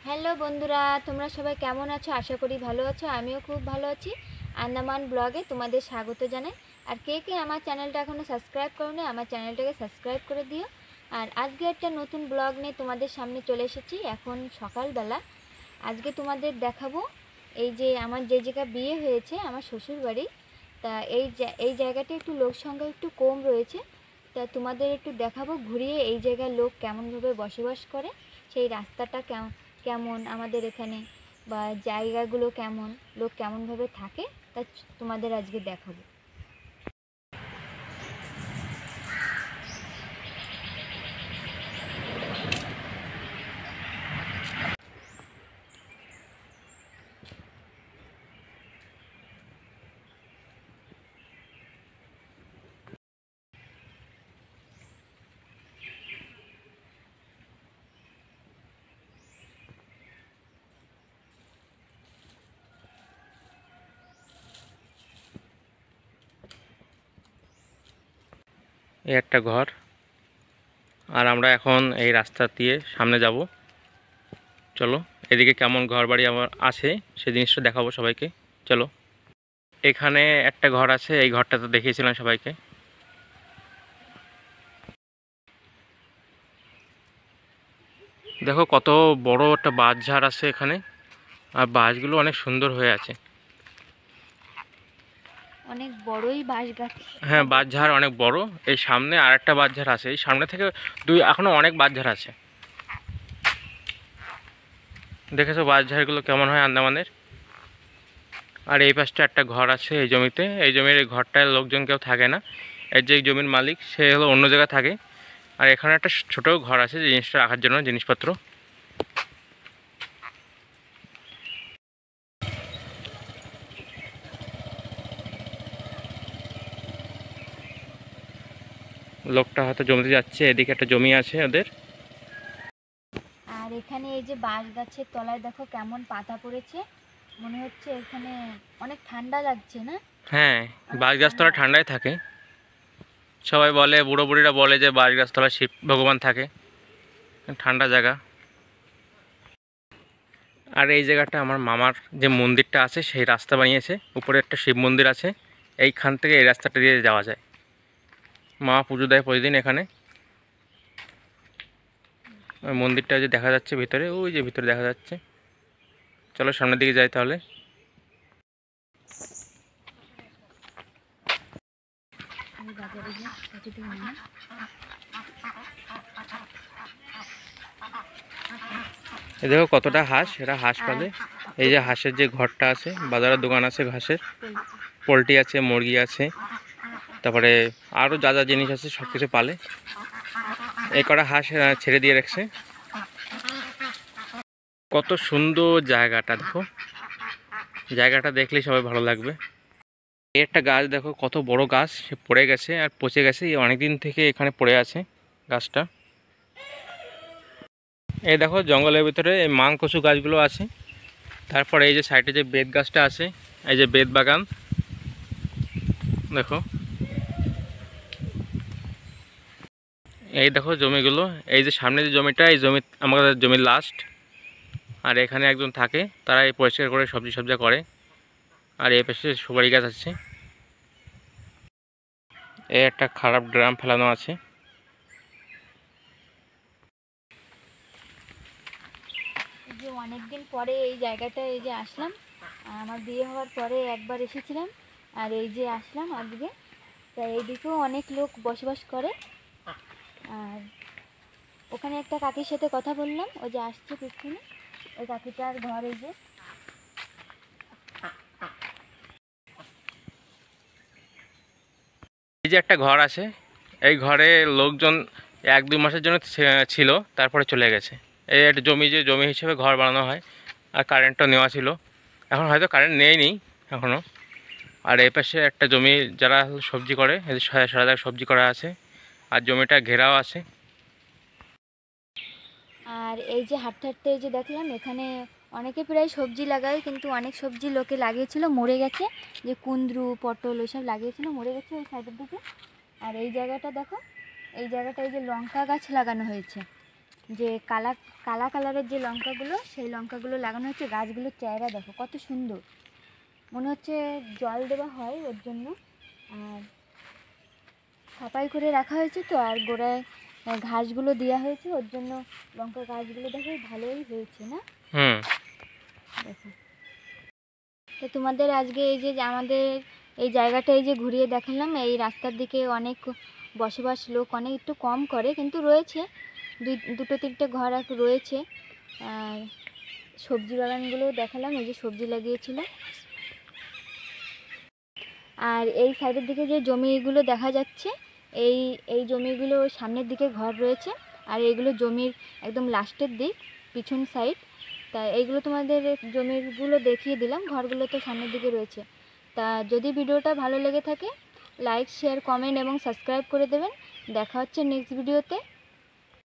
Hello বন্ধুরা, তোমরা সবাই কেমন আছো? আশা করি ভালো আছো। আমিও খুব ভালো আছি। আন্দামান ব্লগে তোমাদের স্বাগত জানাই। আর কে কে আমার চ্যানেলটা এখনও সাবস্ক্রাইব করোনি, আমার চ্যানেলটাকে সাবস্ক্রাইব করে দিও। আর আজকে একটা নতুন ব্লগ নিয়ে তোমাদের সামনে চলে এসেছি। এখন সকালবেলা। আজকে তোমাদের দেখাবো এই যে আমার যে জায়গা বিয়ে হয়েছে, আমার শ্বশুর বাড়ি। তা এই জায়গাটা একটু লোক সংখ্যা একটু কম রয়েছে। তা তোমাদের একটু দেখাবো ঘুরিয়ে এই জায়গার লোক কেমনভাবে বসবাস করে, সেই রাস্তাটা কেমন আমাদের এখানে, বা জায়গাগুলো কেমন, লোক কেমনভাবে থাকে, তা তোমাদের আজকে দেখাবো। এই একটা ঘর, আর আমরা এখন এই রাস্তা দিয়ে সামনে যাব। চলো, এদিকে কেমন ঘর বাড়ি আমার আছে সেই জিনিসটা দেখাবো সবাইকে। চলো, এখানে একটা ঘর আছে, এই ঘরটা তো দেখিয়েছিলাম সবাইকে। দেখো কত বড় একটা বাঁশঝাড় আছে এখানে, আর বাঁশগুলো অনেক সুন্দর হয়ে আছে। অনেক বড়ই বাঁশ গাছ। হ্যাঁ, বাঁশঝাড় অনেক বড়। এই সামনে আর একটা বাঁশঝাড় আছে, এই সামনে থেকে এখনো অনেক বাঁশঝাড় আছে। দেখেছো বাঁশঝাড়গুলো কেমন হয় আন্দামানের। আর এই পাশটা একটা ঘর আছে এই জমিতে। এই জমির এই ঘরটায় লোকজন কেউ থাকে না। এর যে জমির মালিক সে হলো অন্য জায়গায় থাকে। আর এখানে একটা ছোট ঘর আছে জিনিসটা রাখার জন্য, জিনিসপত্র। লোকটা হয়তো জমিতে যাচ্ছে, এদিকে একটা জমি আছে ওদের। আর এখানে এই যে বাঁশ গাছের তলায় দেখো কেমন পাতা পড়েছে, মনে হচ্ছে এখানে অনেক ঠান্ডা লাগছে না? হ্যাঁ, বাঁশ গাছতলা ঠান্ডায় থাকে। সবাই বলে, বুড়ো বুড়িরা বলে যে বাঁশ গাছতলা শিব ভগবান থাকে, ঠান্ডা জায়গা। আর এই জায়গাটা আমার মামার যে মন্দিরটা আছে সেই রাস্তা বানিয়েছে, উপরে একটা শিব মন্দির আছে। এইখান থেকে এই রাস্তাটা দিয়ে যাওয়া যায়। মা পুজো দেয় প্রতিদিন এখানে। ওই মন্দিরটা যে দেখা যাচ্ছে ভিতরে, ওই যে ভিতরে দেখা যাচ্ছে। চলো সামনের দিকে যাই তাহলে। এই দেখো কতটা হাঁস, এরা হাঁস পালে। এই যে হাঁসের যে ঘরটা আছে, বাজারের দোকান আছে ঘাসের, পোলট্রি আছে, মুরগি আছে, তারপরে আরও যা যা জিনিস আছে সব কিছু পালে। এই কটা হাঁস ছেড়ে দিয়ে রাখছে। কত সুন্দর জায়গাটা দেখো, জায়গাটা দেখলেই সবাই ভালো লাগবে। এই একটা গাছ দেখো, কত বড় গাছ, সে পড়ে গেছে আর পচে গেছে, অনেকদিন থেকে এখানে পড়ে আছে গাছটা। এই দেখো জঙ্গলের ভিতরে এই মান কচু গাছগুলো আছে। তারপরে এই যে সাইডে যে বেত গাছটা আছে, এই যে বেত বাগান দেখো। এই দেখো জমিগুলো, এই যে সামনে যে জমিটা, এই জমি আমাদের জমির লাস্ট। আর এখানে একজন থাকে, তারা এই পরিষ্কার করে সবজি সবজা করে। আর এই পাশে সুপারি গাছ আছে। এই একটা খারাপ ড্রাম ফেলানো আছে। এই যে অনেকদিন পরে এই জায়গাটা এই যে আসলাম, আমার বিয়ে হওয়ার পরে একবার এসেছিলাম, আর এই যে আসলাম আজকে। তা এইদিকেও অনেক লোক বসবাস করে। আর ওখানে একটা কাকির সাথে কথা বললাম, ওই যে আসছে পিছনে, ওই কাকিটার ঘর এই যে। এই যে একটা ঘর আছে, এই ঘরে লোকজন 1-2 মাসের জন্য ছিল, তারপরে চলে গেছে। এই একটা জমি, যে জমি হিসেবে ঘর বানানো হয়। আর কারেন্টটা নেওয়া ছিল, এখন হয়তো কারেন্ট নেই এখনও। আর এই পাশে একটা জমি, যারা সবজি করে, সারা সবজি করা আছে। আর জমিটা ঘেরাও আছে। আর এই যে হাঁটতে হাঁটতে এই যে দেখলাম এখানে অনেকে প্রায় সবজি লাগায়, কিন্তু অনেক সবজি লোকে লাগিয়েছিল মরে গেছে, যে কুন্দ্রু পটল ওইসব লাগিয়েছিল মরে গেছে ওই সাইডের দিকে। আর এই জায়গাটা দেখো, এই জায়গাটা এই যে লঙ্কা গাছ লাগানো হয়েছে, যে কালা কালা কালারের যে লঙ্কাগুলো, সেই লঙ্কাগুলো লাগানো হচ্ছে। গাছগুলোর চেহারা দেখো কত সুন্দর, মনে হচ্ছে জল দেওয়া হয় ওর জন্য। আর সাপাই করে রাখা হয়েছে তো, আর গোড়ায় ঘাসগুলো দেওয়া হয়েছে, ওর জন্য লঙ্কা গাছগুলো দেখো ভালোই হয়েছে না? হুম। দেখো, তো তোমাদের আজকে এই যে আমাদের এই জায়গাটা এই যে ঘুরিয়ে দেখালাম। এই রাস্তার দিকে অনেক বসবাস লোক অনেক একটু কম করে, কিন্তু রয়েছে দুটো তিনটে ঘর রয়েছে। আর সবজি বাগানগুলো দেখালাম, এই যে সবজি লাগিয়েছিল। আর এই সাইডের দিকে যে জমিগুলো দেখা যাচ্ছে, এই এই জমিগুলো সামনের দিকে ঘর রয়েছে, আর এইগুলো জমির একদম লাস্টের দিক, পিছন সাইড। তা এইগুলো তোমাদের জমিগুলো দেখিয়ে দিলাম, ঘরগুলো তো সামনের দিকে রয়েছে। তা যদি ভিডিওটা ভালো লেগে থাকে, লাইক শেয়ার কমেন্ট এবং সাবস্ক্রাইব করে দেবেন। দেখা হচ্ছে নেক্সট ভিডিওতে।